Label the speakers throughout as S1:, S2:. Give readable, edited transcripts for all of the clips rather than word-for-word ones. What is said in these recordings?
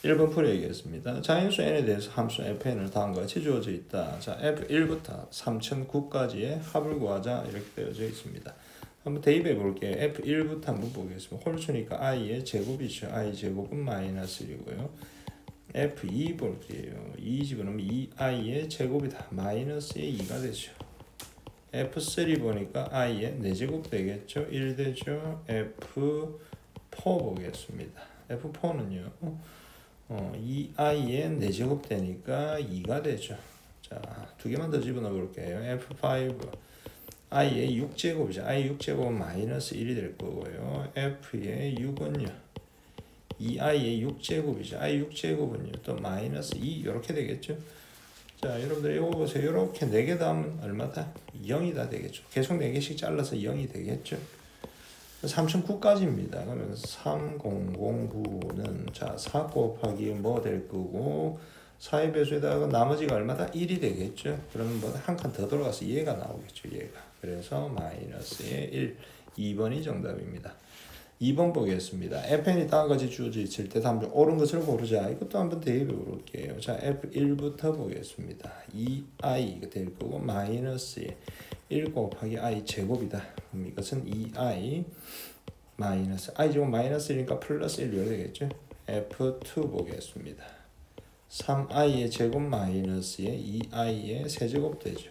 S1: 1번 풀이하겠습니다. 자인수 n에 대해서 함수 fn을 다음과 같이 주어져 있다. 자, f1부터 3009까지의 합을 구하자 이렇게 되어져 있습니다. 한번 대입해 볼게요. f1부터 한번 보겠습니다. 홀수니까 i의 제곱이죠. i 제곱은 마이너스 1이고요. f2 볼게요. 2 집어넣으면 2i의 제곱이다. 마이너스의 2가 되죠. f3 보니까 i의 4제곱 되겠죠. 1 되죠. f4 보겠습니다. f4는요. 2i의 4제곱 되니까 2가 되죠. 자, 두 개만 더 집어넣어 볼게요. f5 i의 6제곱이죠. i 6제곱은 마이너스 1이 될 거고요. f의 6은요. 2i의 6제곱이죠. i 6제곱은요. 또 마이너스 2 이렇게 되겠죠. 자, 여러분들 이거 보세요. 이렇게 4개 더하면 얼마다? 0이 다 되겠죠. 계속 4개씩 잘라서 0이 되겠죠. 3009까지입니다. 그러면 3009는 자, 4 곱하기 뭐 될 거고 4의 배수에다가 나머지가 얼마다? 1이 되겠죠. 그러면 뭐 한 칸 더 들어가서 얘가 나오겠죠. 얘가. 그래서 마이너스의 1. 2번이 정답입니다. 2번 보겠습니다. fn이 다음과 같이 주어져 있을 때 다음 중 옳은 것을 고르자. 이것도 한번 대입해 볼게요. 자, f1부터 보겠습니다. 2i 될 거고 마이너스의 1 곱하기 i 제곱이다. 그럼 이것은 2i 마이너스 i 제곱 마이너스 1이니까 플러스 1 이렇게 되겠죠. f2 보겠습니다. 3i의 제곱 마이너스의 2i의 세제곱 되죠.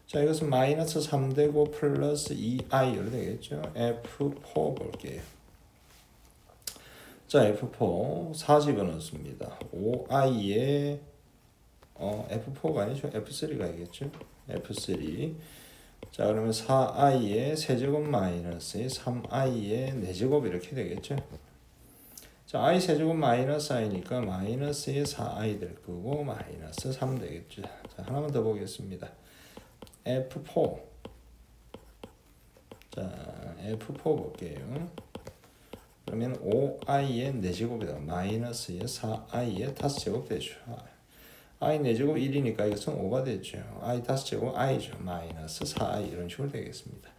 S1: 자, 이것은 마이너스 3되고 플러스 2i 이렇게 되겠죠. f4 볼게요. 자, f4 4 집어넣습니다. 5i의 f4가 아니죠. f3가 되겠죠. f3 자, 그러면 4i의 세제곱 마이너스 3i의 4제곱 이렇게 되겠죠. 자, i 세제곱 마이너스 i니까 마이너스의 4i 될 거고 마이너스 3 되겠죠. 자, 하나만 더 보겠습니다. f4 자, f4 볼게요. 그러면 5i의 4제곱이다. 마이너스의 4i의 5제곱 되죠. i 4제곱 1이니까 이것은 5가 되죠. i 5제곱 i죠. 마이너스 4i 이런 식으로 되겠습니다.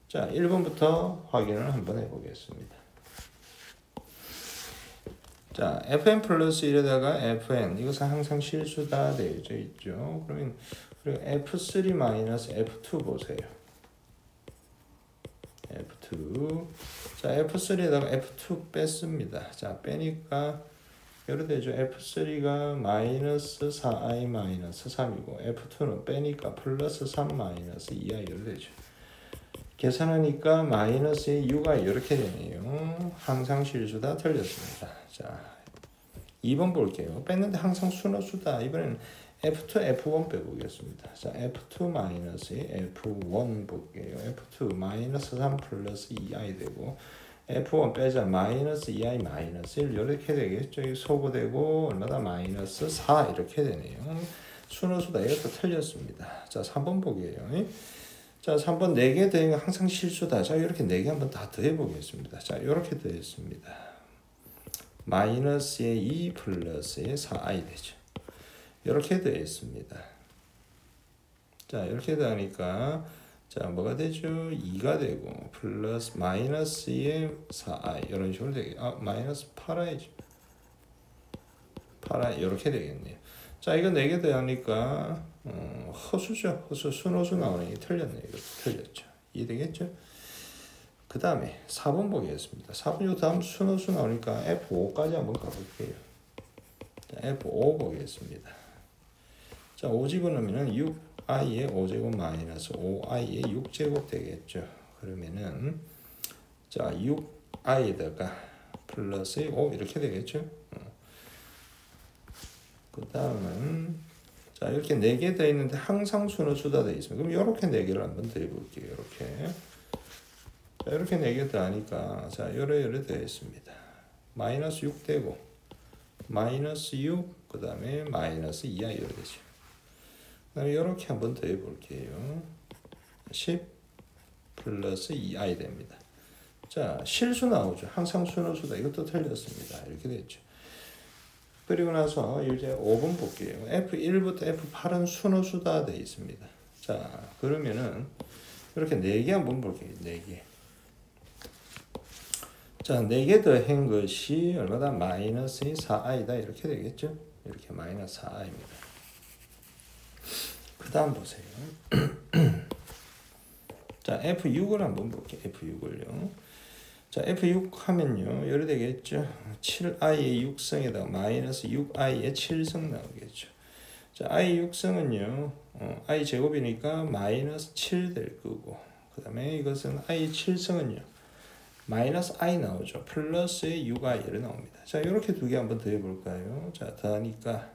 S1: 자, 1번부터 확인을 한번 해보겠습니다. 자, fn 플러스 1에다가 fn 이것은 항상 실수다 되어져 있죠. 그러면 그리고 f3 마이너스 f2 보세요. f2 자, f3에다가 f2 뺐습니다. 자, 빼니까 이렇게 되죠. f3가 마이너스 4i 마이너스 3이고 f2는 빼니까 플러스 3 마이너스 2i 이렇게 되죠. 계산하니까 마이너스 6i 이렇게 되네요. 항상 실수다 틀렸습니다. 자, 2번 볼게요. 뺐는데 항상 순호수다. 이번에는 f2, f1 빼보겠습니다. 자, f2 마이너스 f1 볼게요. f2 마이너스 3 플러스 2i 되고 f1 빼자 마이너스 2i 마이너스 1 이렇게 되겠죠. 이 소거되고 얼마다 마이너스 4 이렇게 되네요. 순호수다. 이것도 틀렸습니다. 자, 3번 보게요. 자, 3번 4개 더하면 항상 실수다. 자, 이렇게 4개 한번 다 더해보겠습니다. 자, 이렇게 더했습니다. 마이너스의 2 플러스의 4i 되죠. 이렇게 더했습니다. 자, 이렇게 더하니까 자, 뭐가 되죠? 2가 되고 플러스 마이너스의 4i 이런 식으로 되겠죠. 마이너스 8i죠. 8i 이렇게 되겠네요. 자, 이거 4개 더하니까 허수죠. 허수 순호수 나오는 게 틀렸네요. 이거 틀렸죠. 이해되겠죠? 그 다음에 4번 보겠습니다. 4번 이거 다음 순호수 나오니까 F5까지 한번 가볼게요. 자, F5 보겠습니다. 자, 5 집어넣으면 6i의 5제곱 마이너스 5i의 6제곱 되겠죠. 그러면은 자, 6i에다가 플러스 5 이렇게 되겠죠. 그 다음은 자, 이렇게 4개 더 있는데 항상 순호수다 되어 있습니다. 그럼 이렇게 4개를 한번 더 해볼게요. 이렇게. 자, 이렇게 4개 더 하니까 자, 요래 되어 있습니다. 마이너스 6 되고 마이너스 6 그 다음에 마이너스 2i 이렇게 되죠. 그 다음에 이렇게 한번 더 해볼게요. 10 플러스 2i 됩니다. 자, 실수 나오죠. 항상 순호수다. 이것도 틀렸습니다. 이렇게 됐죠. 그리고 나서 이제 5번 볼게요. F1부터 F8은 순호수다 되어 있습니다. 자, 그러면은 이렇게 4개 한번 볼게요. 4개. 자, 4개 더한 것이 얼마다? 마이너스 4i다. 이렇게 되겠죠? 이렇게 마이너스 4i입니다. 그 다음 보세요. 자, F6을 한번 볼게요. F6을요. 자, F6 하면요. 이래 되겠죠? 7i의 6성에다가 마이너스 6i의 7성 나오겠죠. 자, i 6성은요. i 제곱이니까 마이너스 7 될 거고, 그 다음에 이것은 i 7성은요. 마이너스 i 나오죠. 플러스의 6i를 나옵니다. 자, 이렇게 두 개 한번 더 해볼까요? 자, 더하니까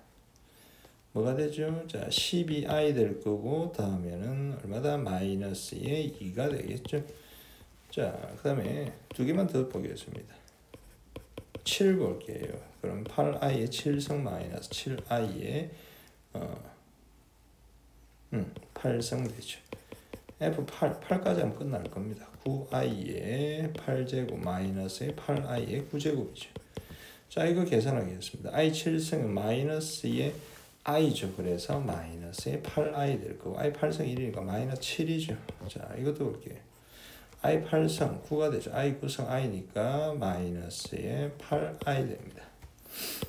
S1: 뭐가 되죠? 자, 12i 될 거고, 다음에는 얼마다? 마이너스의 2가 되겠죠. 자, 그 다음에 두 개만 더 보겠습니다. 7 볼게요. 그럼 8i의 7성 마이너스 7i의 8성 되죠. F8, 8까지 하면 끝날 겁니다. 9i의 8제곱 마이너스의 8i의 9제곱이죠. 자, 이거 계산하겠습니다. i 7성은 마이너스의 i죠. 그래서 마이너스의 8i 될 거고, i 8성 1이니까 마이너스 7이죠. 자, 이것도 볼게요. i 8성 9가 되죠. i 9성 i니까 마이너스의 8i 됩니다.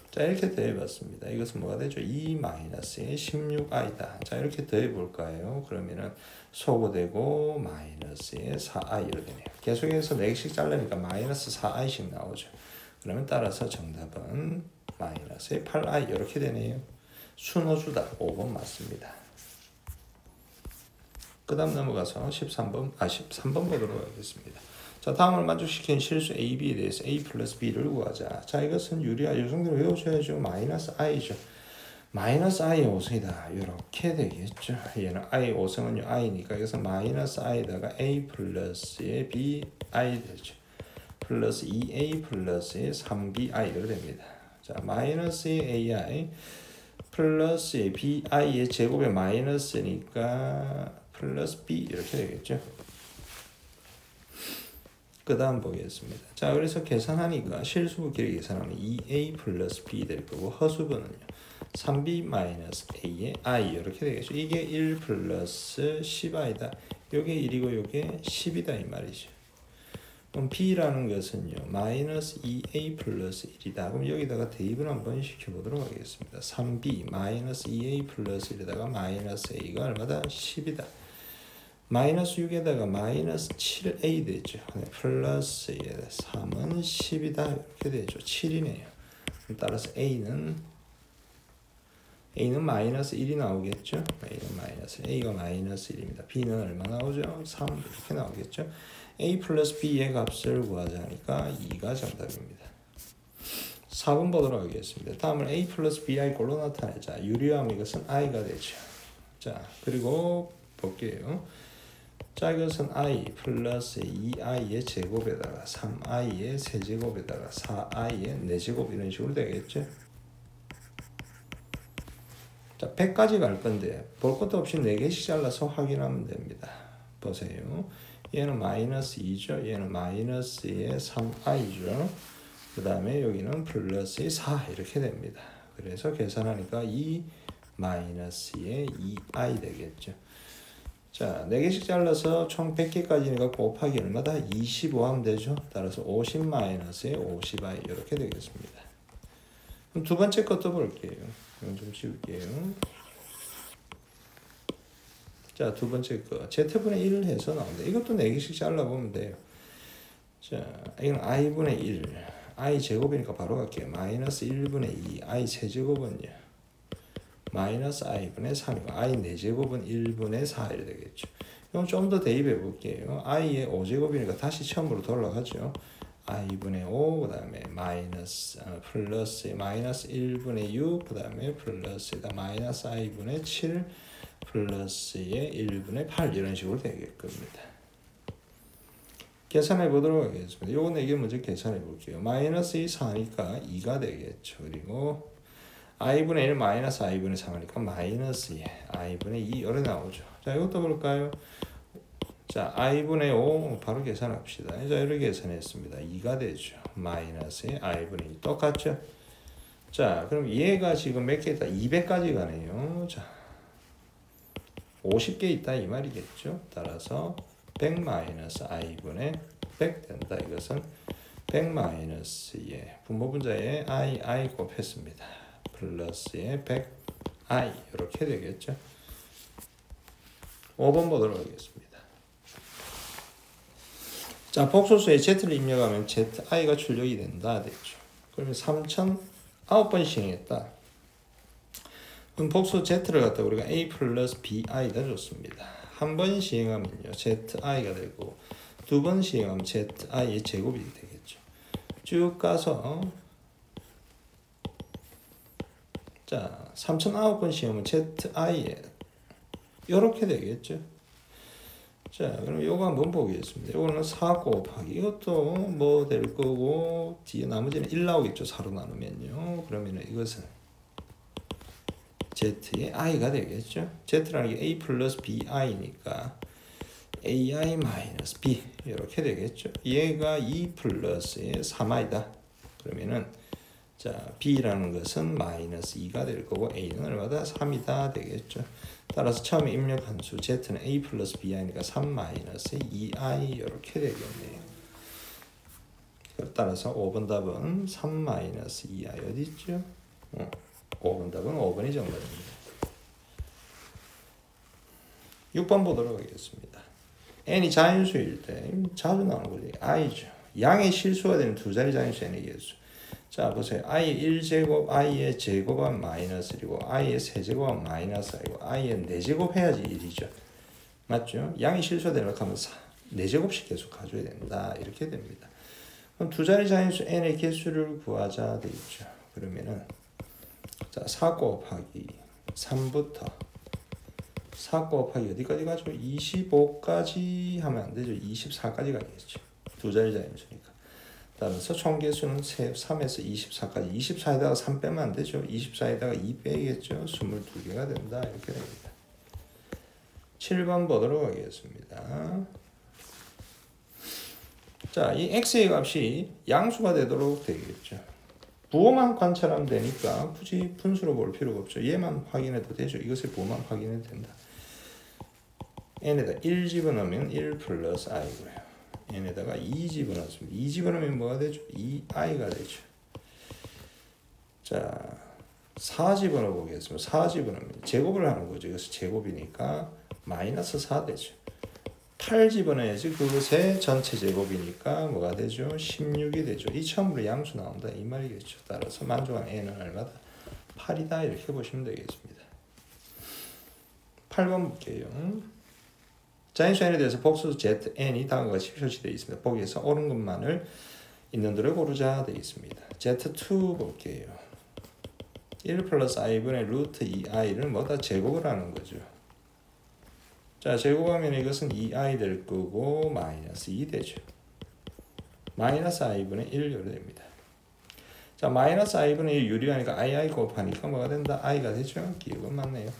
S1: 자, 이렇게 더해봤습니다. 이것은 뭐가 되죠? 2 마이너스의 16i다. 자, 이렇게 더해볼까요? 그러면은 소거되고 마이너스의 4i로 되네요. 계속해서 4개씩 자르니까 마이너스 4i씩 나오죠. 그러면 따라서 정답은 마이너스의 8i 이렇게 되네요. 순호주다. 5번 맞습니다. 그 다음 넘어가서 13번 보도록 하겠습니다. 자, 다음을 만족시킨 실수 A, B에 대해서 A 플러스 B를 구하자. 자, 이것은 유리화 이 정도로 외우셔야죠. 마이너스 I죠. 마이너스 I 5성이다. 이렇게 되겠죠. 얘는 I 5성은요 I니까 이것은 마이너스 I다가 A 플러스의 BI 되죠. 플러스 2A 플러스의 3BI로 됩니다. 자, 마이너스의 AI 플러스의 BI의 제곱에 마이너스니까 플러스 B 이렇게 되겠죠. 그 다음 보겠습니다. 자, 그래서 계산하니까 실수부 길이 계산하면 2a 플러스 b 될 거고, 허수부는요 3b 마이너스 a의 i 이렇게 되겠죠. 이게 1 플러스 10i다. 요게 1이고 요게 10이다 이 말이죠. 그럼 b라는 것은요 마이너스 2a 플러스 1이다. 그럼 여기다가 대입을 한번 시켜보도록 하겠습니다. 3b 마이너스 2a 플러스 1에다가 마이너스 a가 얼마다? 10이다. 마이너스 6에다가 마이너스 7a 되죠. 플러스 3은 10이다. 이렇게 되죠. 7이네요. 따라서 a는 마이너스 1이 나오겠죠. a가 마이너스 1입니다. b는 얼마 나오죠? 3 이렇게 나오겠죠. a 플러스 b의 값을 구하자니까 2가 정답입니다. 4번 보도록 하겠습니다. 다음은 a 플러스 bi 골로 나타내자. 유리함 이것은 i가 되죠. 자, 그리고 볼게요. 자, 이것은 i 플러스 2i의 제곱에다가 3i의 세제곱에다가 4i의 4제곱 이런 식으로 되겠죠. 자, 100까지 갈 건데 볼 것도 없이 4개씩 잘라서 확인하면 됩니다. 보세요. 얘는 마이너스 2죠. 얘는 마이너스의 3i죠. 그 다음에 여기는 플러스의 4 이렇게 됩니다. 그래서 계산하니까 2 마이너스의 2i 되겠죠. 자, 4개씩 잘라서 총 100개까지니까 곱하기 얼마다? 25 하면 되죠. 따라서 50 마이너스의 50i 이렇게 되겠습니다. 그럼 두 번째 것도 볼게요. 이건 좀 지울게요. 자, 두 번째 거 z분의 1을 해서 나온다. 이것도 4개씩 잘라보면 돼요. 자, 이건 i분의 1 i 제곱이니까 바로 갈게요. 마이너스 1분의 2 i 세제곱은요 마이너스 i분의 3이고 i 4제곱은 1분의 4이 되겠죠. 그럼 좀 더 대입해 볼게요. i의 5제곱이니까 다시 처음으로 돌아가죠. i분의 5, 그 다음에 마이너스 플러스 마이너스 1분의 6, 그 다음에 플러스에다 마이너스 i분의 7 플러스의 1분의 8 이런 식으로 되겠 겁니다. 계산해 보도록 하겠습니다. 요거 4개 먼저 계산해 볼게요. 마이너스 4니까 2가 되겠죠. 그리고 i분의 1 마이너스 i분의 3이니까 마이너스 2 i분의 2 이렇게 나오죠. 자, 이것도 볼까요? 자, i분의 5 바로 계산합시다. 자, 이렇게 계산했습니다. 2가 되죠. 마이너스 i분의 2 똑같죠? 자, 그럼 얘가 지금 몇 개 있다? 200까지 가네요. 자, 50개 있다 이 말이겠죠. 따라서 100 마이너스 i분의 100 된다. 이것은 100 마이너스에 분모분자에 i 곱했습니다. 플러스에 100i 이렇게 되겠죠. 5번 보도록 하겠습니다. 자, 복소수에 z를 입력하면 zi가 출력이 된다 되죠. 그러면 3009번 시행했다. 그럼 복수 z를 갖다 우리가 a 플러스 bi다 줬습니다. 한 번 시행하면요 zi가 되고 두 번 시행하면 zi의 제곱이 되겠죠. 쭉 가서 자 3009번 시행하면 zi에 이렇게 되겠죠. 자, 그럼 요거 한번 보겠습니다. 요거는 4 곱하기 이것도 뭐 될 거고 뒤에 나머지는 1 나오겠죠. 4로 나누면요. 그러면은 이것은 z의 i가 되겠죠. z라는 게 a 플러스 bi니까 ai 마이너스 b 이렇게 되겠죠. 얘가 2 플러스의 3i다. 그러면은 자 b라는 것은 마이너스 2가 될 거고 a는 얼마다? 3이다 되겠죠. 따라서 처음에 입력한 수 z는 a 플러스 bi니까 3 마이너스 2i 이렇게 되겠네요. 따라서 5번 답은 3 마이너스 2i 어디 있죠? 5번 답은 5번이 정답입니다. 6번 보도록 하겠습니다. n이 자연수일 때 자주 나오는 거지 i죠. 양의 실수가 되는 두 자리 자연수 n의 개수. 자 보세요. i의 1제곱 i의 제곱은 마이너스 1이고 i의 세제곱은 마이너스 4이고 i의 4제곱 해야지 1이죠. 맞죠? 양이 실수가 되려고 하면 4제곱씩 계속 가져야 된다. 이렇게 됩니다. 그럼 두 자리 자연수 n의 개수를 구하자 돼 있죠. 그러면은 자 4 곱하기 3부터 4 곱하기 어디까지 가죠? 25까지 하면 안 되죠. 24까지 가겠죠. 두 자리 자연수니까. 따라서 총개수는 3에서 24까지 24에다가 3 빼면 안 되죠. 24에다가 2 빼겠죠. 22개가 된다. 이렇게 됩니다. 7번 보도록 하겠습니다. 자, 이 x의 값이 양수가 되도록 되겠죠. 부호만 관찰하면 되니까 굳이 분수로 볼 필요가 없죠. 얘만 확인해도 되죠. 이것의 부호만 확인해도 된다. n에다 1 집어넣으면 1 플러스 i고요. n에다가 2 집어넣습니다. 2 집어넣으면 뭐가 되죠? 2i가 되죠. 자, 4 집어넣어 보겠습니다. 4 집어넣으면 제곱을 하는 거죠. 이것은 제곱이니까 마이너스 4 되죠. 8 집어넣어야지 그것의 전체 제곱이니까 뭐가 되죠? 16이 되죠. 이 처음으로 양수 나온다 이 말이겠죠. 따라서 만족한 n은 얼마다? 8이다 이렇게 보시면 되겠습니다. 8번 볼게요. 자연수 n에 대해서 복수 zn이 다음과 같이 표시되어 있습니다. 보기에서 옳은 것만을 있는 대로 고르자 되어 있습니다. z2 볼게요. 1 플러스 i분의 루트 2i를 뭐다? 제곱을 하는 거죠. 자, 제곱하면 이것은 2i 될 거고 마이너스 2 되죠. 마이너스 i분의 1 이렇게 됩니다. 자, 마이너스 i분의 1 유리하니까 i 곱하니까 뭐가 된다? i가 되죠. 기억은 맞네요.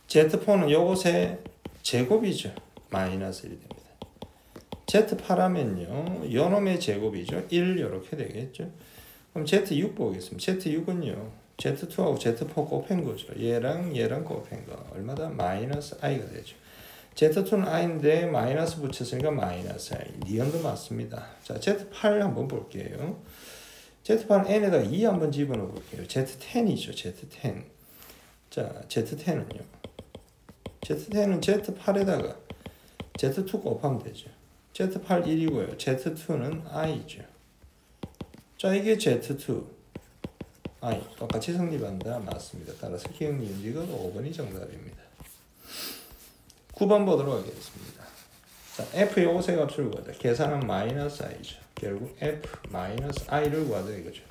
S1: Z4는 요것의 제곱이죠. 마이너스 1이 됩니다. Z8 하면요. 요놈의 제곱이죠. 1 이렇게 되겠죠. 그럼 Z6 보겠습니다. Z6은요. Z2하고 Z4 곱한 거죠. 얘랑 곱한 거. 얼마다? 마이너스 i가 되죠. Z2는 i인데 마이너스 붙였으니까 마이너스 i. 니은도 맞습니다. 자, Z8 한번 볼게요. Z8은 n에다가 2 한번 집어넣어 볼게요. Z10이죠. Z10. 자, Z10은요. Z10은 Z8에다가 Z2 곱하면 되죠. Z8 1이고요. Z2는 i죠. 자, 이게 Z2 i 똑같이 성립한다. 맞습니다. 따라서 기억니은직은 5번이 정답입니다. 9번 보도록 하겠습니다. 자, f의 5세 값을 구하자. 계산은 마이너스 i죠. 결국 f 마이너스 i를 구하자 이거죠.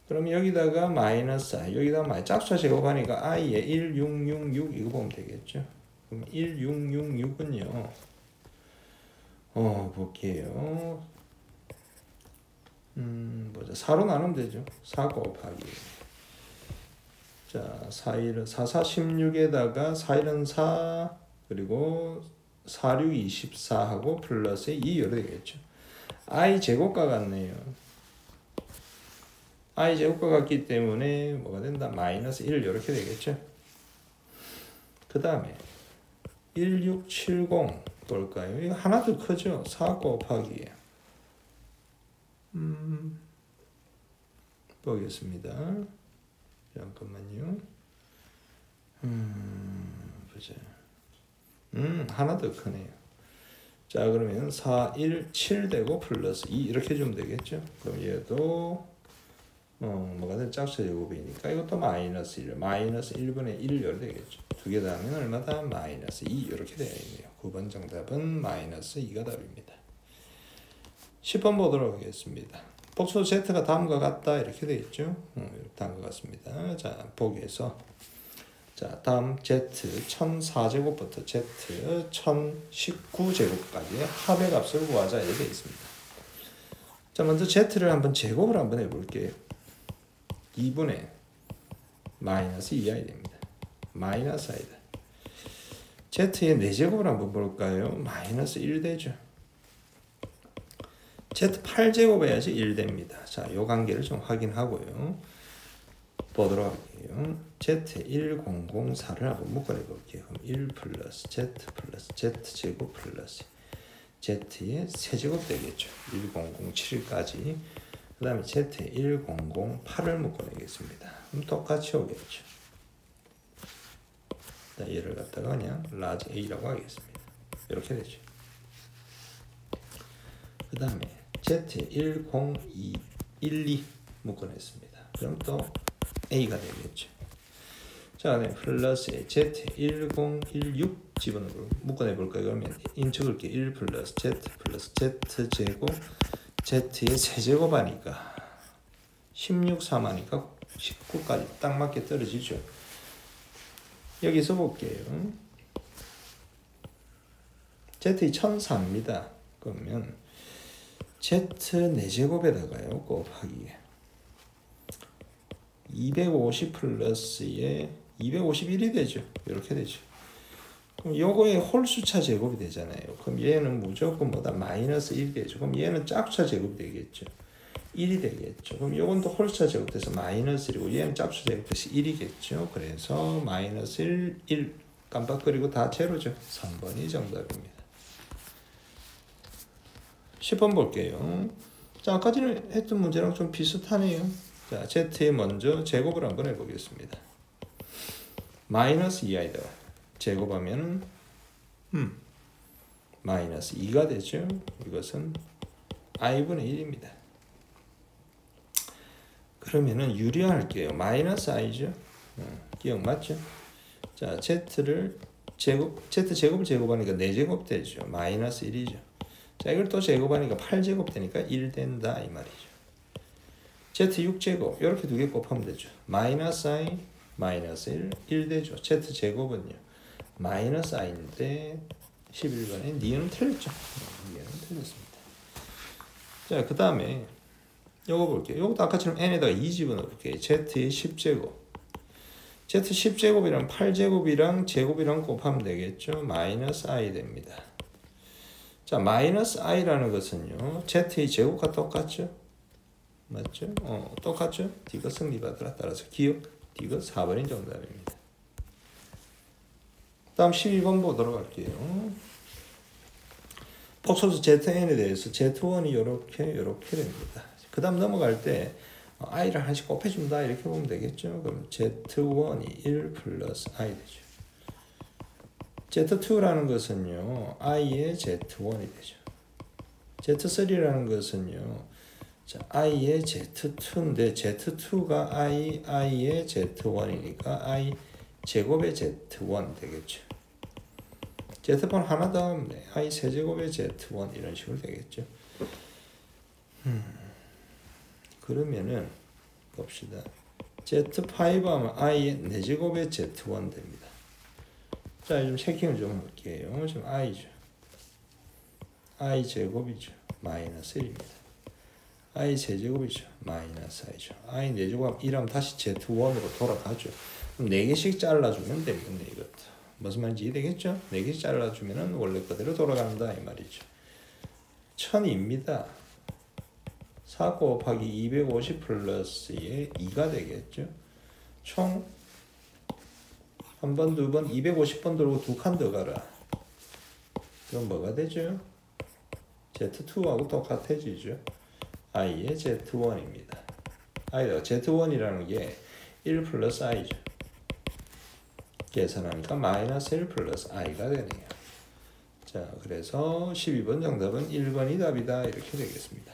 S1: 그럼 여기다가 마이너스 i, 여기다가 짝수와 제곱하니까 i에 1666 이거 보면 되겠죠. 그럼 1666은요. 볼게요. 보자. 4로 나누면 되죠. 4 곱하기. 자, 4, 4, 16에다가 4, 4, 그리고 4, 6, 24하고 플러스 2 이렇게 되겠죠. i 제곱과 같네요. i 제곱과 같기 때문에 뭐가 된다? 마이너스 1 이렇게 되겠죠. 그 다음에 1670 볼까요? 이거 하나 더 크죠? 4 곱하기 보겠습니다. 잠깐만요. 보자. 하나 더 크네요. 자, 그러면 4, 1, 7 되고 플러스 2 이렇게 주면 되겠죠? 그럼 얘도 뭐가 된 짝수 제곱이니까 이것도 마이너스 1, 마이너스 1분의 1 이렇게 되겠죠. 두 개 더하면 얼마다? 마이너스 2 이렇게 되어 있네요. 9번 정답은 마이너스 2가 답입니다. 10번 보도록 하겠습니다. 복수 Z가 다음과 같다 이렇게 되어 있죠. 다음과 같습니다. 자, 보기에서 자, 다음 Z 1004제곱부터 Z 1019제곱까지의 합의 값을 구하자 이렇게 되어 있습니다. 자, 먼저 Z를 한번 제곱을 한번 해볼게요. 2분의 마이너스 2i 됩니다. 마이너스 i다. Z의 4제곱을 한번 볼까요? 마이너스 1 되죠. Z 8제곱 해야지 1 됩니다. 자, 요 관계를 좀 확인하고요. 보도록 할게요. Z1004를 한번 묶어내 볼게요. 그럼 1 플러스 Z 플러스 Z제곱 플러스 Z의 세제곱 되겠죠. 1007까지. 그 다음에 Z1008을 묶어내겠습니다. 그럼 똑같이 오겠죠. 자, 얘를 갖다가 그냥 라지 A라고 하겠습니다. 이렇게 되죠. 그 다음에 Z1012 묶어냈습니다. 그럼 또 A가 되겠죠. 자, 네, 플러스 Z1016 집어넣고 묶어내볼까요? 그러면 인적을게 1 플러스 Z 플러스 Z제곱 Z의 세제곱 하니까 16, 3 하니까 19까지 딱 맞게 떨어지죠. 여기서 볼게요. Z 1004입니다. 그러면 Z 4제곱에다가요 곱하기 250 플러스에 251이 되죠. 이렇게 되죠. 그럼 요거의 홀수차 제곱이 되잖아요. 그럼 얘는 무조건 뭐다? 마이너스 1이 되죠. 그럼 얘는 짝수차 제곱이 되겠죠. 1이 되겠죠. 그럼 요건 또 홀수차 제곱돼서 마이너스 1이고 얘는 짝수 제곱돼서 1이겠죠. 그래서 마이너스 1, 1 깜빡거리고 다 제로죠. 3번이 정답입니다. 10번 볼게요. 자, 아까 전에 했던 문제랑 좀 비슷하네요. 자, Z에 먼저 제곱을 한번 해보겠습니다. 마이너스 2i다. 제곱하면 마이너스 2가 되죠. 이것은 i분의 1입니다. 그러면은 유리할게요. 마이너스 i죠. 기억 맞죠? 자, Z를 Z 제곱을 제곱하니까 4제곱 되죠. 마이너스 1이죠. 자, 이걸 또 제곱하니까 8제곱 되니까 1 된다 이 말이죠. Z 6제곱 이렇게 두 개 곱하면 되죠. 마이너스 i 마이너스 1 되죠. Z 제곱은요 마이너스 i인데 11번에 니은 틀렸죠. 니은 틀렸습니다. 자, 그 다음에 요거 볼게요. 요것도 아까처럼 n에다가 2 집어넣을게요. Z의 10제곱 Z 10제곱이랑 8제곱이랑 제곱이랑 곱하면 되겠죠. 마이너스 i 됩니다. 자, 마이너스 i라는 것은요 Z의 제곱과 똑같죠. 맞죠? 똑같죠? D가 승리받으라. 따라서 기억 D가 4번인 정답입니다. 다음 12번 보도록 할게요. 폭소수 ZN에 대해서 Z1이 이렇게 됩니다. 그 다음 넘어갈 때 i를 하나씩 곱해준다 이렇게 보면 되겠죠. 그럼 Z1이 1 플러스 i 되죠. Z2라는 것은요 i의 Z1이 되죠. Z3라는 것은요 자, i의 Z2인데 Z2가 i의 Z1이니까 i 제곱의 Z1 되겠죠. Z번 하나 더 하면 돼. i 세제곱의 Z1 이런 식으로 되겠죠. 그러면은 봅시다. Z5 하면 i의 4제곱의 Z1 됩니다. 자, 좀 체킹을 좀 할게요. 지금 i죠. i 제곱이죠. 마이너스 1입니다. i 세제곱이죠. 마이너스 i죠. i 4제곱 1하면 다시 Z1으로 돌아가죠. 그럼 4개씩 잘라주면 되겠네, 이것도. 무슨 말인지 이해되겠죠? 4개씩 잘라주면 원래 그대로 돌아간다, 이 말이죠. 1000입니다. 4 곱하기 250 플러스에 2가 되겠죠. 총 한 번, 두 번, 250번 돌고 2칸 더 가라. 그럼 뭐가 되죠? Z2하고 똑같아지죠. i의 Z1입니다. i가 Z1이라는 게 1 플러스 i죠. 계산하니까 마이너스 1 플러스 i가 되네요. 자, 그래서 12번 정답은 1번이 답이다. 이렇게 되겠습니다.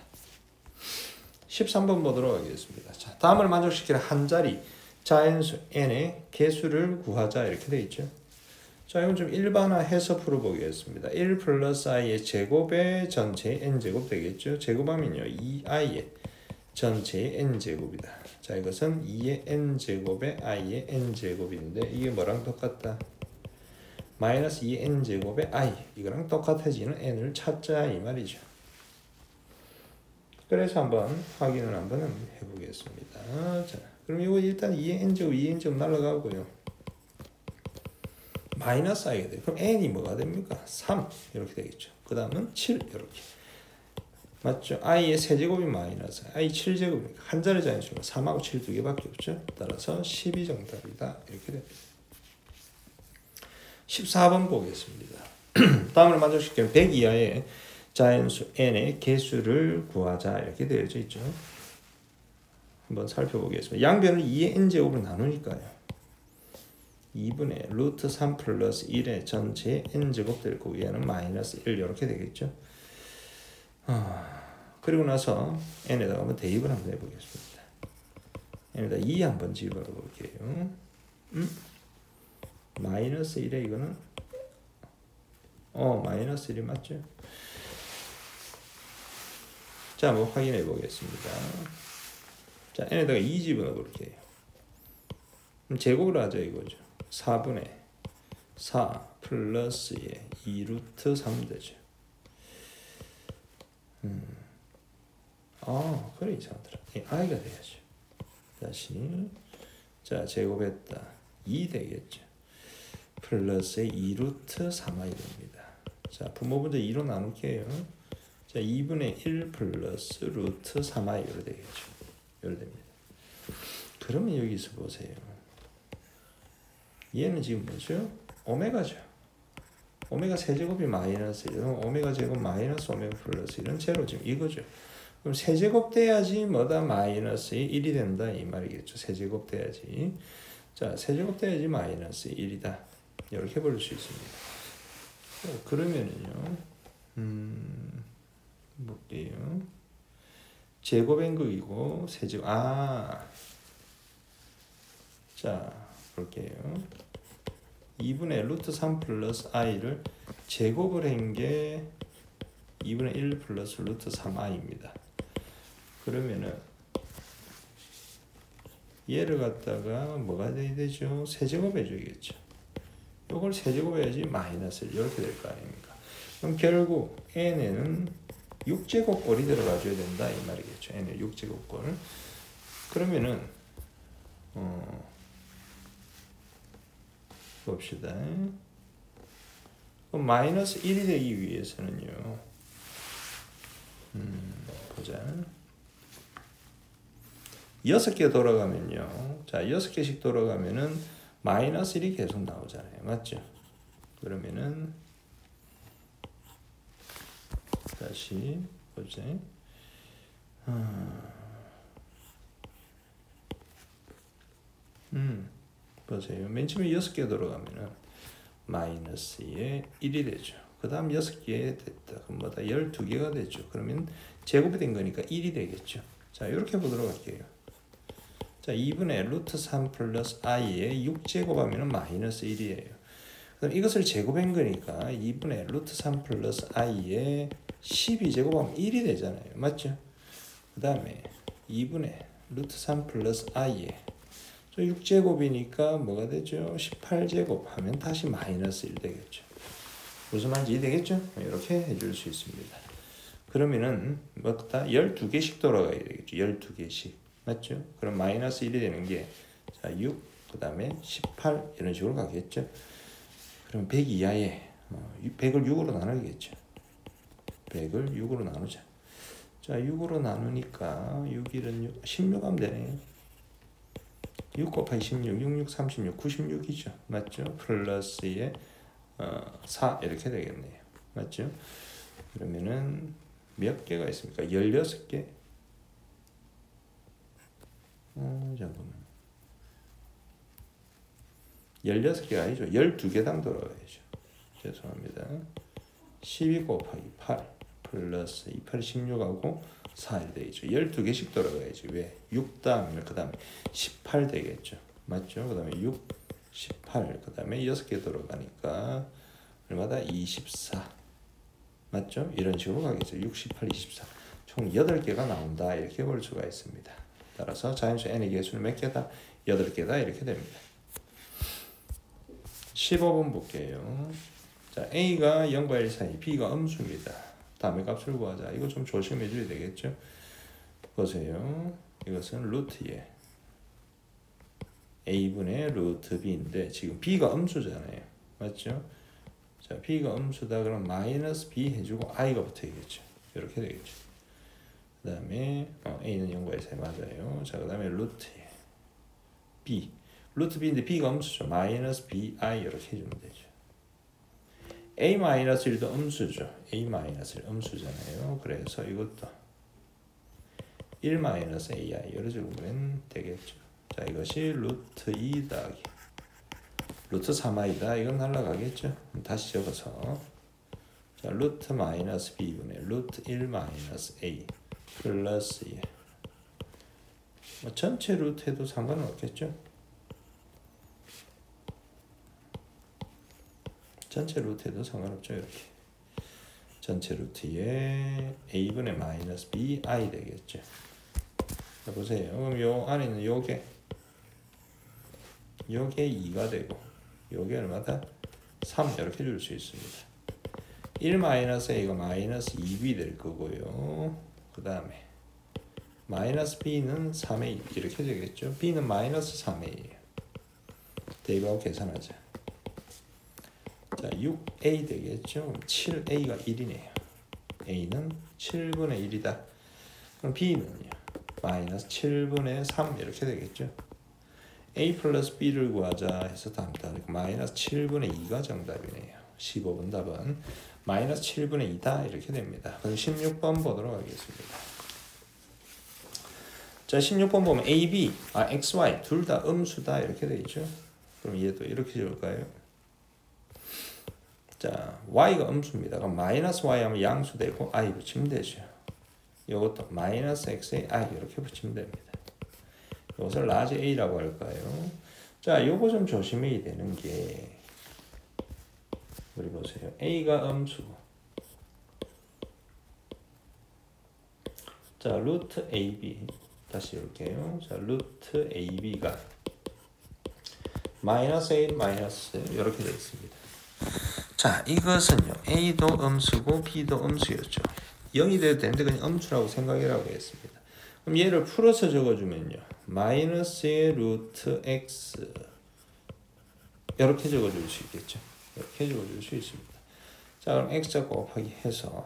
S1: 13번 보도록 하겠습니다. 자, 다음을 만족시키는 한 자리 자연수 n의 개수를 구하자. 이렇게 되어 있죠. 자, 이건 좀 일반화해서 풀어보겠습니다. 1 플러스 i의 제곱의 전체의 n제곱 되겠죠. 제곱하면요 2i의 전체의 n제곱이다. 자, 이것은 2의 n제곱의 i의 n제곱인데 이게 뭐랑 똑같다? 마이너스 2의 n제곱의 i 이거랑 똑같아지는 n을 찾자 이 말이죠. 그래서 한번 확인을 한번 해보겠습니다. 자, 그럼 이거 일단 2의 n제곱 2의 n제곱 날아가고요. 마이너스 i가 돼요. 그럼 n이 뭐가 됩니까? 3 이렇게 되겠죠. 그 다음은 7 이렇게. 맞죠? i의 세제곱이 마이너스 i 7제곱이니까 한 자리 자연수가 3하고 7 두 개밖에 없죠. 따라서 12 정답이다. 이렇게 됩니다. 14번 보겠습니다. 다음을 만족시키는 100 이하의 자연수 n의 개수를 구하자. 이렇게 되어져 있죠. 한번 살펴보겠습니다. 양변을 2의 n제곱으로 나누니까요. 2분의 루트 3 플러스 1의 전체 n제곱 될 거고 얘는 마이너스 1 이렇게 되겠죠. 그리고 나서 n에다가 한번 대입을 한번 해보겠습니다. n에다 2 한번 집어볼게요. 마이너스 1에 이거는 마이너스 1이 맞죠? 자, 한번 확인해 보겠습니다. 자, n에다가 2 집어넣어 볼게요. 그럼 제곱을 하죠 이거죠. 4분의 4 플러스의 2루트 3 되죠. 그래 이상하더라. i가 돼야죠. 다시 자, 제곱했다. 2 되겠죠. 플러스의 2루트 3i 됩니다. 자, 분모분자 2로 나눌게요. 자, 2분의 1 플러스 루트 3i로 되겠죠. 이렇게 됩니다. 그러면 여기서 보세요. 얘는 지금 뭐죠? 오메가죠. 오메가 세제곱이 마이너스 1, 오메가 제곱 마이너스 오메가 플러스 1은 제로 지금 이거죠. 그럼 세제곱 돼야지 뭐다? 마이너스 1이 된다 이 말이겠죠. 세제곱 돼야지. 자, 세제곱 돼야지 마이너스 1이다. 이렇게 볼 수 있습니다. 그러면은요. 볼게요. 제곱행극이고 세제곱. 자, 볼게요. 2분의 루트 3 플러스 i를 제곱을 한 게 2분의 1 플러스 루트 3i입니다. 그러면은 얘를 갖다가 뭐가 돼야 되죠? 세제곱 해줘야겠죠. 이걸 세제곱 해야지 마이너스 1 이렇게 될 거 아닙니까? 그럼 결국 n에는 6제곱꼴이 들어가줘야 된다 이 말이겠죠. n의 6제곱꼴. 그러면은 봅시다. 그럼 마이너스 1이 되기 위해서는요. 보자. 6개 돌아가면요. 자, 6개씩 돌아가면은 마이너스 1이 계속 나오잖아요. 맞죠? 그러면은 다시 보자. 보세요. 맨 처음에 6개 돌아가면은 마이너스에 1이 되죠. 그 다음 6개 됐다. 그럼 뭐다? 12개가 되죠. 그러면 제곱이 된 거니까 1이 되겠죠. 자, 이렇게 보도록 할게요. 자, 2분의 루트 3 플러스 i에 6제곱 하면은 마이너스 1이에요. 그럼 이것을 제곱한 거니까 2분의 루트 3 플러스 i에 12제곱 하면 1이 되잖아요. 맞죠? 그 다음에 2분의 루트 3 플러스 i에 6제곱이니까 뭐가 되죠? 18제곱 하면 다시 마이너스 1 되겠죠. 무슨 말인지 이해되겠죠? 이렇게 해줄 수 있습니다. 그러면은 뭐다? 12개씩 돌아가야 되겠죠. 12개씩. 맞죠? 그럼 마이너스 1이 되는 게 자, 6, 그 다음에 18 이런 식으로 가겠죠. 그럼 100 이하에 100을 6으로 나누겠죠. 100을 6으로 나누자. 자, 6으로 나누니까 6, 1은 6, 16 하면 되네요. 6 곱하기 16, 6, 6, 36, 96이죠. 맞죠? 플러스에 4 이렇게 되겠네요. 맞죠? 그러면은 몇 개가 있습니까? 16개? 잠깐만. 16개가 아니죠. 12개당 돌아가야죠. 죄송합니다. 12 곱하기 8 플러스 2, 8, 16하고 4일 되겠죠. 12개씩 돌아가야지. 왜? 6 다음에 그 다음에 18 되겠죠. 맞죠? 그 다음에 6, 18, 그 다음에 6개 돌아가니까 얼마다? 24. 맞죠? 이런 식으로 가겠죠. 6, 18, 24. 총 8개가 나온다. 이렇게 볼 수가 있습니다. 따라서 자연수 n의 개수는 몇 개다? 8개다. 이렇게 됩니다. 15번 볼게요. 자, a가 0과 1 사이, b가 음수입니다. 다음에 값을 구하자. 이거 좀 조심해 줘야 되겠죠? 보세요. 이것은 루트에 a분의 루트 b인데 지금 b가 음수잖아요. 맞죠? 자, b가 음수다 그럼 마이너스 b 해주고 i가 붙어야겠죠. 이렇게 되겠죠. 그 다음에 a는 0과 1 사이 맞아요. 자, 그 다음에 루트에 b, 루트 b인데 b가 음수죠. 마이너스 bi 이렇게 해주면 되죠. a-1도 음수죠. a-1 음수잖아요. 그래서 이것도 1-ai 이런 식으로 보면 되겠죠. 자, 이것이 루트 2 더하기 루트 3i다. 이건 날라가겠죠. 다시 적어서 자, 루트 마이너스 b분의 루트 1 마이너스 a 플러스 2. 전체 루트 해도 상관은 없겠죠. 전체 루트에도 상관없죠. 이렇게 전체 루트에 a분의 마이너스 bi 되겠죠. 자, 보세요. 그럼 요 안에는 요게 2가 되고 요게 얼마다? 3 이렇게 줄 수 있습니다. 1 마이너스 a가 마이너스 2b 될 거고요. 그 다음에 마이너스 b는 3a 이렇게 되겠죠. b는 마이너스 3a예요. 대입하고 계산하자. 자, 6a 되겠죠. 7a가 1이네요. a는 7분의 1이다. 그럼 b는요. 마이너스 7분의 3 이렇게 되겠죠. a 플러스 b를 구하자 해서 다음 따르고 마이너스 7분의 2가 정답이네요. 15번 답은 마이너스 7분의 2다 이렇게 됩니다. 그럼 16번 보도록 하겠습니다. 자, 16번 보면 a, b, x, y 둘 다 음수다 이렇게 되죠. 그럼 얘도 이렇게 적을까요? 자, y가 음수입니다. 그럼 마이너스 y 하면 양수 되고 i 붙이면 되죠. 이것도 마이너스 x에 i 이렇게 붙이면 됩니다. 이것을 라지 a라고 할까요? 자, 요거 좀 조심해야 되는 게 우리 보세요. a가 음수고 자, 루트 ab 다시 볼게요. 자, 루트 ab가 마이너스 a 마이너스 이렇게 되어 있습니다. 자, 이것은요. a도 음수고 b도 음수였죠. 0이 돼도 되는데 그냥 음수라고 생각이라고 했습니다. 그럼 얘를 풀어서 적어주면요. 마이너스의 루트 x 이렇게 적어줄 수 있겠죠. 이렇게 적어줄 수 있습니다. 자, 그럼 x 곱하기 해서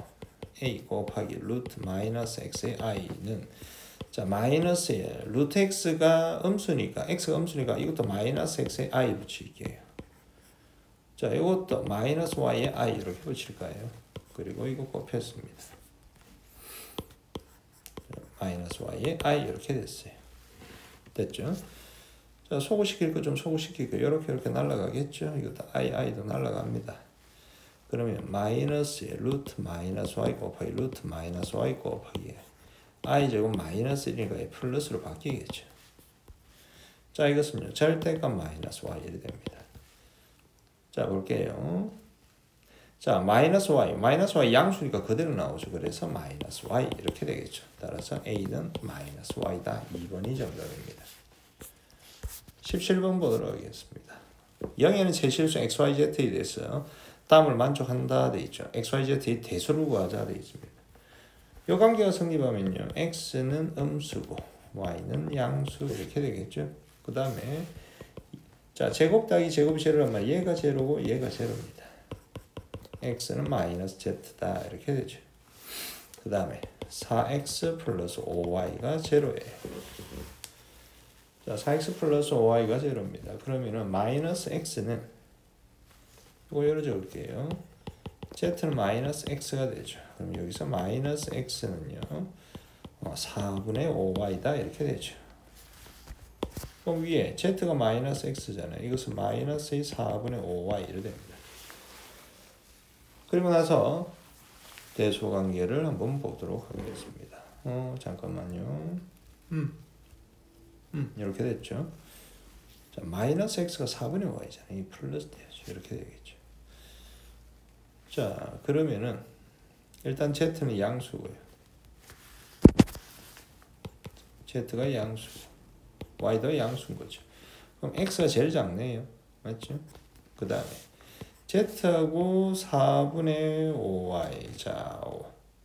S1: a 곱하기 루트 마이너스 x의 i는 자, 마이너스에 루트 x가 음수니까 x가 음수니까 이것도 마이너스 x의 i 붙일게요. 자, 이것도 마이너스 y에 i 이렇게 붙일까요? 그리고 이거 곱했습니다. 마이너스 y에 i 이렇게 됐어요. 됐죠? 자, 소구시킬 거 좀 소구시키고 이렇게 날아가겠죠? 이것도 i도 날아갑니다. 그러면 마이너스에 루트 마이너스 y 곱하기 루트 마이너스 y 곱하기 i 제곱 마이너스 1이니까 플러스로 바뀌겠죠. 자, 이것은요. 절대값 마이너스 y 이 됩니다. 자, 볼게요. 자, 마이너스 y 양수니까 그대로 나오죠. 그래서 마이너스 y 이렇게 되겠죠. 따라서 a는 마이너스 y다. 2번이 정답입니다. 17번 보도록 하겠습니다. 0에는 제실수 xyz에 대해서 다음을 만족한다 돼 있죠. xyz의 대수를 구하자 돼 있습니다. 이 관계가 성립하면요. x는 음수고 y는 양수 이렇게 되겠죠. 그 다음에 자, 제곱 더하기 제곱이 제로란 얘가 제로고 얘가 제로입니다. x는 마이너스 z다 이렇게 되죠. 그 다음에 4x 플러스 5y가 제로예요. 자, 4x 플러스 5y가 제로입니다. 그러면은 마이너스 x는 이거 열어 적을게요. Z는 마이너스 X가 되죠. 그럼 여기서 마이너스 X는요 4분의 5Y다 이렇게 되죠. 그럼 위에 Z가 마이너스 X잖아요. 이것은 마이너스의 4분의 5Y로 됩니다. 그리고 나서 대소관계를 한번 보도록 하겠습니다. 잠깐만요. 이렇게 됐죠. 자, 마이너스 X가 4분의 Y잖아요. 이 플러스 되죠. 이렇게 되겠죠. 자, 그러면은 일단 Z는 양수고요. Z가 양수고 Y도 양수인 거죠. 그럼 X가 제일 작네요. 맞죠? 그 다음에 Z하고 4분의 5Y. 자,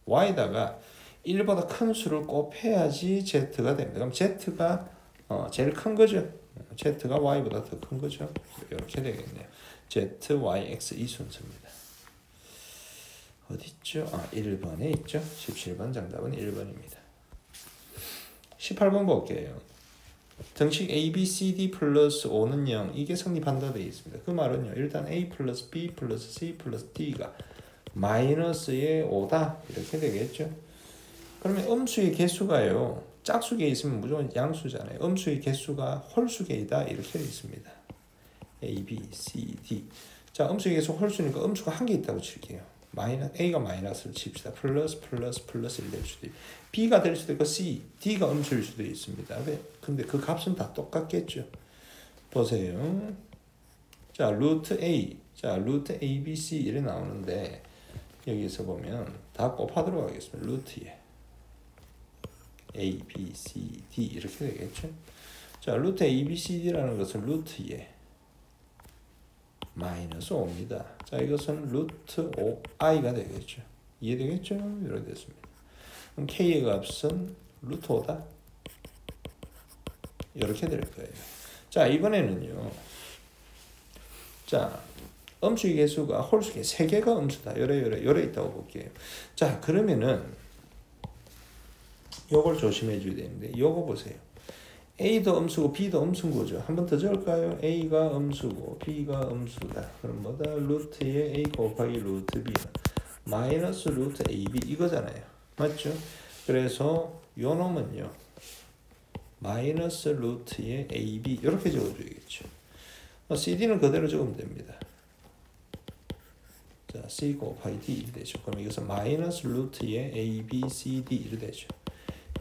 S1: Y다가 1보다 큰 수를 곱해야지 Z가 됩니다. 그럼 Z가 제일 큰 거죠. Z가 Y보다 더 큰 거죠. 이렇게 되겠네요. Z, Y, X 이 순서입니다. 어디 있죠? 1번에 있죠. 17번 정답은 1번입니다. 18번 볼게요. 정식 A, B, C, D 플러스 5는 0 이게 성립한다 되어 있습니다. 그 말은요. 일단 A 플러스 B 플러스 C 플러스 D가 마이너스의 5다 이렇게 되겠죠. 그러면 음수의 개수가요. 짝수계에 있으면 무조건 양수잖아요. 음수의 개수가 홀수계이다 이렇게 되어 있습니다. A, B, C, D. 자, 음수의 개수 홀수니까 음수가 한 개 있다고 칠게요. A가 마이너스를 칩시다. 플러스 1 될 수도 있고 B가 될 수도 있고 C, D가 음수일 수도 있습니다. 왜? 근데 그 값은 다 똑같겠죠. 보세요. 자, 루트 A. 자, 루트 A, B, C 이래 나오는데 여기서 보면 다 곱하도록 하겠습니다. 루트에 A, B, C, D 이렇게 되겠죠. 자, 루트 A, B, C, D라는 것은 루트에 마이너스 5입니다. 자, 이것은 루트 5i가 되겠죠. 이해되겠죠? 이렇게 됐습니다. 그럼 k의 값은 루트 5다. 이렇게 될 거예요. 자, 이번에는요. 자, 음수의 개수가 홀수계 3개가 음수다. 요래 있다고 볼게요. 자, 그러면은 요걸 조심해 줘야 되는데 요거 보세요. A도 음수고 B도 음수인 거죠. 한 번 더 적을까요? A가 음수고 B가 음수다. 그럼 뭐다? 루트에 A 곱하기 루트 B는 마이너스 루트 AB 이거잖아요. 맞죠? 그래서 요 놈은요. 마이너스 루트에 AB 이렇게 적어줘야겠죠. CD는 그대로 적으면 됩니다. 자, C 곱하기 D 이렇게 되죠. 그럼 이것은 마이너스 루트에 AB, CD 이렇게 되죠.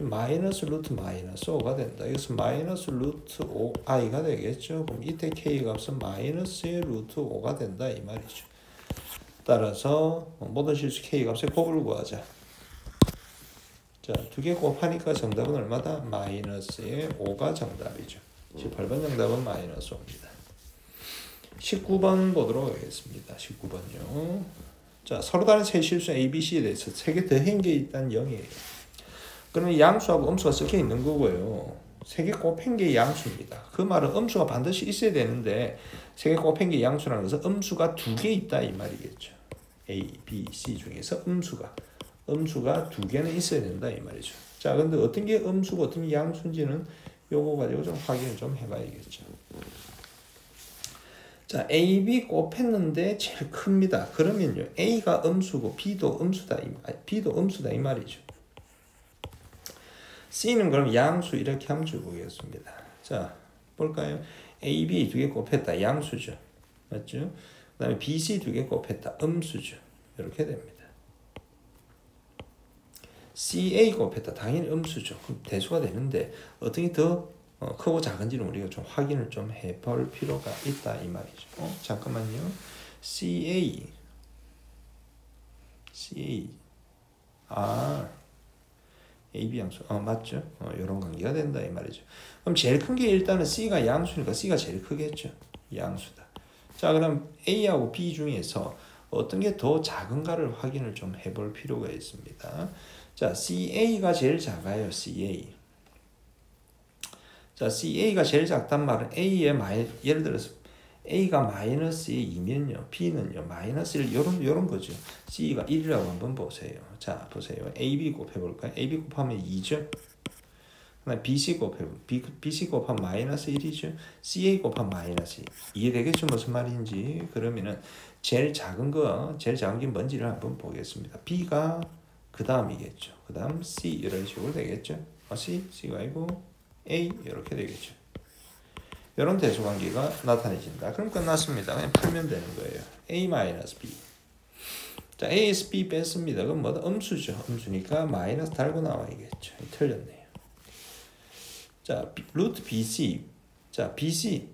S1: 마이너스 루트 마이너스 5가 된다. 이것은 마이너스 루트 5i가 되겠죠. 그럼 이때 k 값은 마이너스의 루트 5가 된다 이 말이죠. 따라서 모든 실수 k 값의 곱을 구하자. 자, 두 개 곱하니까 정답은 얼마다? 마이너스의 5가 정답이죠. 18번 정답은 마이너스 5입니다. 19번 보도록 하겠습니다. 19번요. 자, 서로 다른 세 실수 A, B, C에 대해서 세 개 더한 게 일단 0이에요. 그러면 양수하고 음수가 섞여 있는 거고요. 세 개 곱한 게 양수입니다. 그 말은 음수가 반드시 있어야 되는데 세 개 곱한 게 양수라는 것은 음수가 2개 있다 이 말이겠죠. A, B, C 중에서 음수가 2개는 있어야 된다 이 말이죠. 자, 근데 어떤 게 음수고 어떤 게 양수인지는 요거 가지고 좀 확인을 좀 해봐야겠죠. 자, A, B 곱했는데 제일 큽니다. 그러면요, A가 음수고 B도 음수다 이 말이죠. C는 그럼 양수 이렇게 함줄 보겠습니다. 자, 볼까요? A, B 두 개 곱했다. 양수죠. 맞죠? 그 다음에 B, C 두 개 곱했다. 음수죠. 이렇게 됩니다. C, A 곱했다. 당연히 음수죠. 그럼 대수가 되는데 어떻게 더 크고 작은지는 우리가 좀 확인을 좀 해볼 필요가 있다 이 말이죠. 잠깐만요. CA AB 양수. 맞죠? 이런 관계가 된다 이 말이죠. 그럼 제일 큰 게 일단은 C가 양수니까 C가 제일 크겠죠. 양수다. 자, 그럼 A하고 B 중에서 어떤 게 더 작은가를 확인을 좀 해볼 필요가 있습니다. 자, CA가 제일 작아요. CA. 자, CA가 제일 작단 말은 A의 예를 들어서 A가 마이너스 2면요. B는요. 마이너스 1 요런 거죠. C가 1이라고 한번 보세요. 자, 보세요. AB 곱해볼까요? AB 곱하면 2죠. 그다음 BC 곱해보면 BC 곱하면 마이너스 1이죠. CA 곱하면 마이너스 2. 이해되겠죠? 무슨 말인지. 그러면은 제일 작은 게 뭔지를 한번 보겠습니다. B가 그 다음이겠죠. 그 다음 C 이런 식으로 되겠죠. C가 아니고 A 이렇게 되겠죠. 이런 대소관계가 나타내진다. 그럼 끝났습니다. 그냥 풀면 되는 거예요. A-B. 자, A에서 B 뺐습니다. 그럼 뭐다? 음수죠. 음수니까 마이너스 달고 나와야겠죠. 틀렸네요. 자, 루트 BC. 자, BC.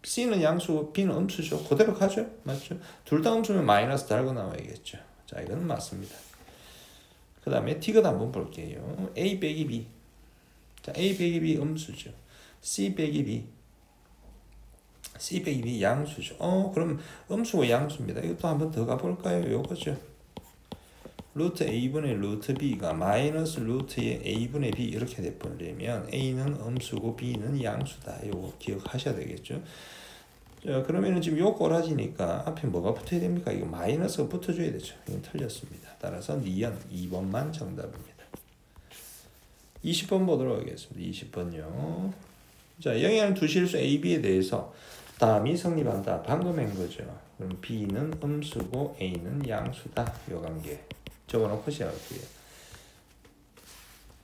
S1: C는 양수고 B는 음수죠. 그대로 가죠. 맞죠? 둘 다 음수면 마이너스 달고 나와야겠죠. 자, 이건 맞습니다. 그 다음에 T가 한번 볼게요. A 빼기 B. 자, A 빼기 B 음수죠. C 빼기 B. C 빼기 B 양수죠. 그럼 음수고 양수입니다. 이것도 한번 더 가볼까요? 요거죠. 루트 A분의 루트 B가 마이너스 루트의 A분의 B 이렇게 돼버리면 A는 음수고 B는 양수다. 요거 기억하셔야 되겠죠. 자, 그러면은 지금 요 꼬라지니까 앞에 뭐가 붙어야 됩니까? 이거 마이너스가 붙어줘야 되죠. 이건 틀렸습니다. 따라서 니은 2번만 정답입니다. 20번 보도록 하겠습니다. 20번요. 자, 영향을 두 실수 A, B에 대해서 다음이 성립한다. 방금 한 거죠. 그럼 B는 음수고 A는 양수다. 요 관계 적어놓고 시작할게요.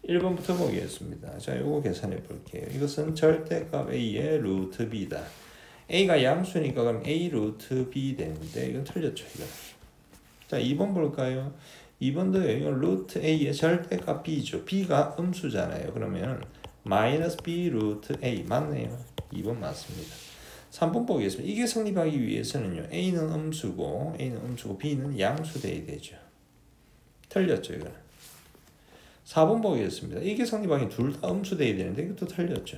S1: 1번부터 보겠습니다. 자, 요거 계산해 볼게요. 이것은 절대값 A의 루트 B다. A가 양수니까 그럼 A 루트 B 되는데 이건 틀렸죠. 이거. 자, 2번 볼까요? 2번도요. 이건 루트 A의 절대값 B죠. B가 음수잖아요. 그러면 마이너스 B 루트 A 맞네요. 2번 맞습니다. 3번 보겠습니다. 이게 성립하기 위해서는요. A는 음수고 B는 양수 돼야 되죠. 틀렸죠. 이거는. 4번 보겠습니다. 이게 성립하기 둘 다 음수 돼야 되는데 이것도 틀렸죠.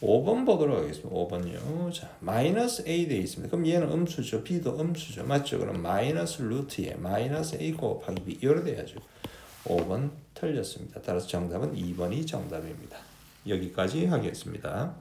S1: 5번 보도록 하겠습니다. 5번요. 자, 마이너스 A 되어 있습니다. 그럼 얘는 음수죠. B도 음수죠. 맞죠? 그럼 마이너스 루트에 마이너스 A 곱하기 B 이렇게 돼야죠. 5번 틀렸습니다. 따라서 정답은 2번이 정답입니다. 여기까지 하겠습니다.